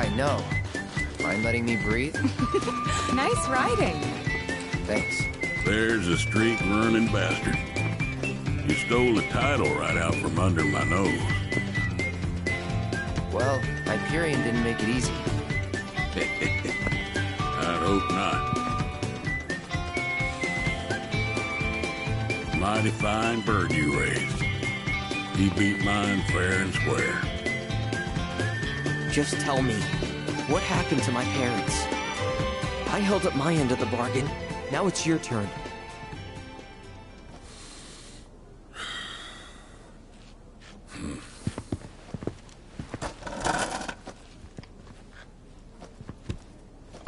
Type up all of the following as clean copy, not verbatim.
I know. Mind letting me breathe? Nice riding. Thanks. There's a streak-running bastard. You stole the title right out from under my nose. Well, Hyperion didn't make it easy. I'd hope not. Mighty fine bird you raised. He beat mine fair and square. Just tell me, what happened to my parents? I held up my end of the bargain. Now it's your turn.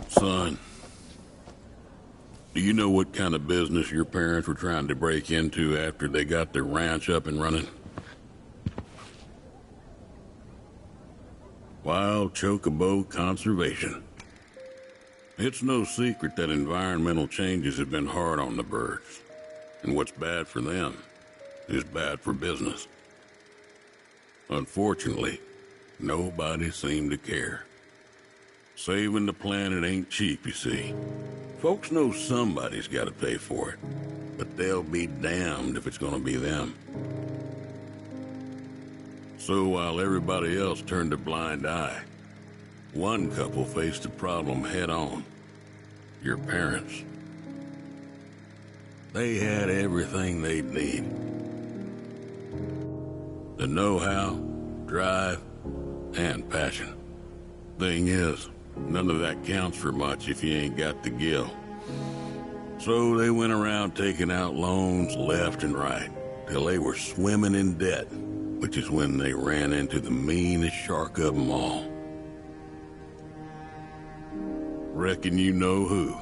Son, do you know what kind of business your parents were trying to break into after they got their ranch up and running? Wild Chocobo conservation. It's no secret that environmental changes have been hard on the birds, and what's bad for them is bad for business. Unfortunately, nobody seemed to care. Saving the planet ain't cheap, you see. Folks know somebody's got to pay for it, but they'll be damned if it's gonna be them. So while everybody else turned a blind eye, one couple faced the problem head on. Your parents. They had everything they'd need. The know-how, drive, and passion. Thing is, none of that counts for much if you ain't got the gill. So they went around taking out loans left and right, till they were swimming in debt, which is when they ran into the meanest shark of them all. Reckon you know who.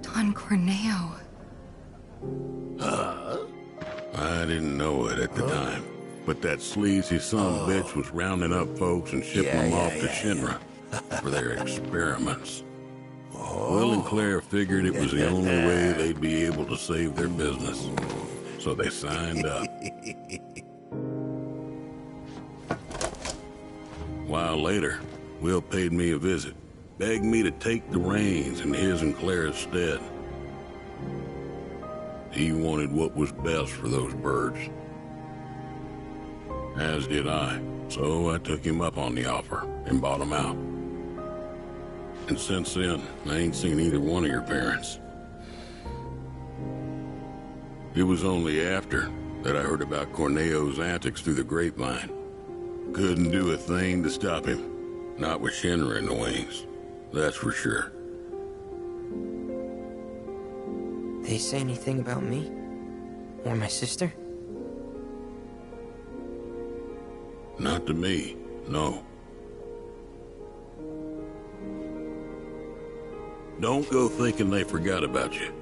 Don Corneo. I didn't know it at the time, but that sleazy bitch was rounding up folks and shipping them off to Shinra for their experiments. Will and Claire figured it was the only way they'd be able to save their business, so they signed up. A while later, Will paid me a visit, begged me to take the reins in his and Claire's stead. He wanted what was best for those birds. As did I, so I took him up on the offer and bought him out. And since then, I ain't seen either one of your parents. It was only after that I heard about Corneo's antics through the grapevine. Couldn't do a thing to stop him. Not with Shinra in the wings, that's for sure. They say anything about me? Or my sister? Not to me, no. Don't go thinking they forgot about you.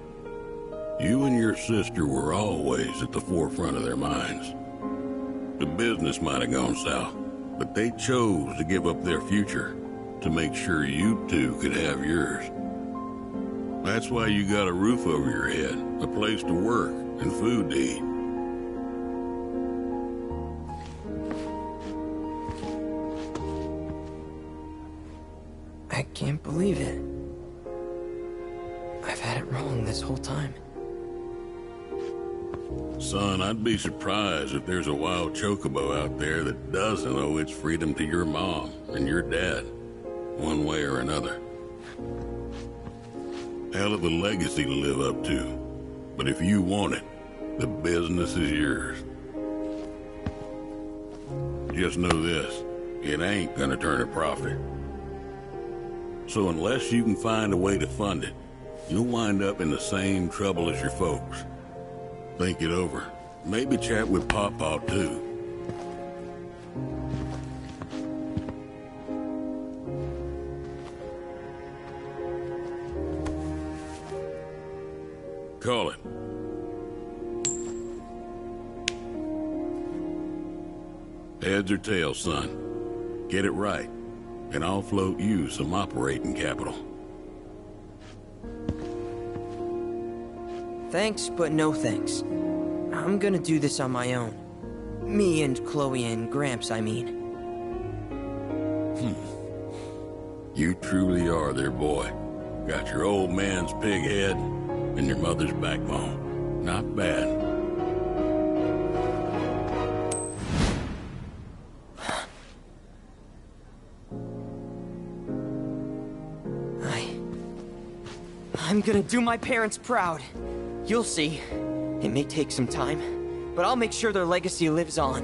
You and your sister were always at the forefront of their minds. The business might have gone south, but they chose to give up their future to make sure you two could have yours. That's why you got a roof over your head, a place to work, and food to eat. I can't believe it. I've had it wrong this whole time. Son, I'd be surprised if there's a wild chocobo out there that doesn't owe its freedom to your mom and your dad, one way or another. Hell of a legacy to live up to, but if you want it, the business is yours. Just know this, it ain't gonna turn a profit. So unless you can find a way to fund it, you'll wind up in the same trouble as your folks. Think it over. Maybe chat with Pawpaw too. Call it. Heads or tails, son. Get it right, and I'll float you some operating capital. Thanks, but no thanks. I'm gonna do this on my own. Me and Chloe and Gramps, I mean. You truly are their boy. Got your old man's pig head and your mother's backbone. Not bad. I'm gonna do my parents proud. You'll see. It may take some time, but I'll make sure their legacy lives on.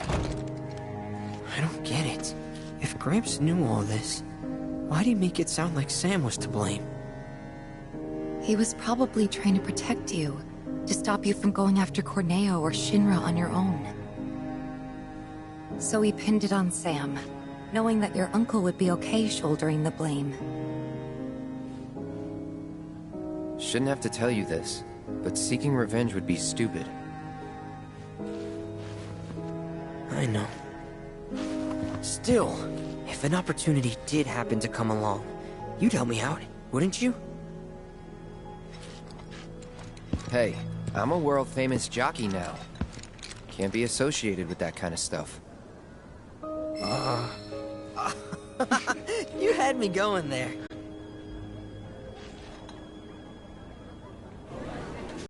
I don't get it. If Gramps knew all this, why'd he make it sound like Sam was to blame? He was probably trying to protect you, to stop you from going after Corneo or Shinra on your own. So he pinned it on Sam, knowing that your uncle would be okay shouldering the blame. Shouldn't have to tell you this, but seeking revenge would be stupid. I know. Still, if an opportunity did happen to come along, you'd help me out, wouldn't you? Hey, I'm a world-famous jockey now. Can't be associated with that kind of stuff. You had me going there.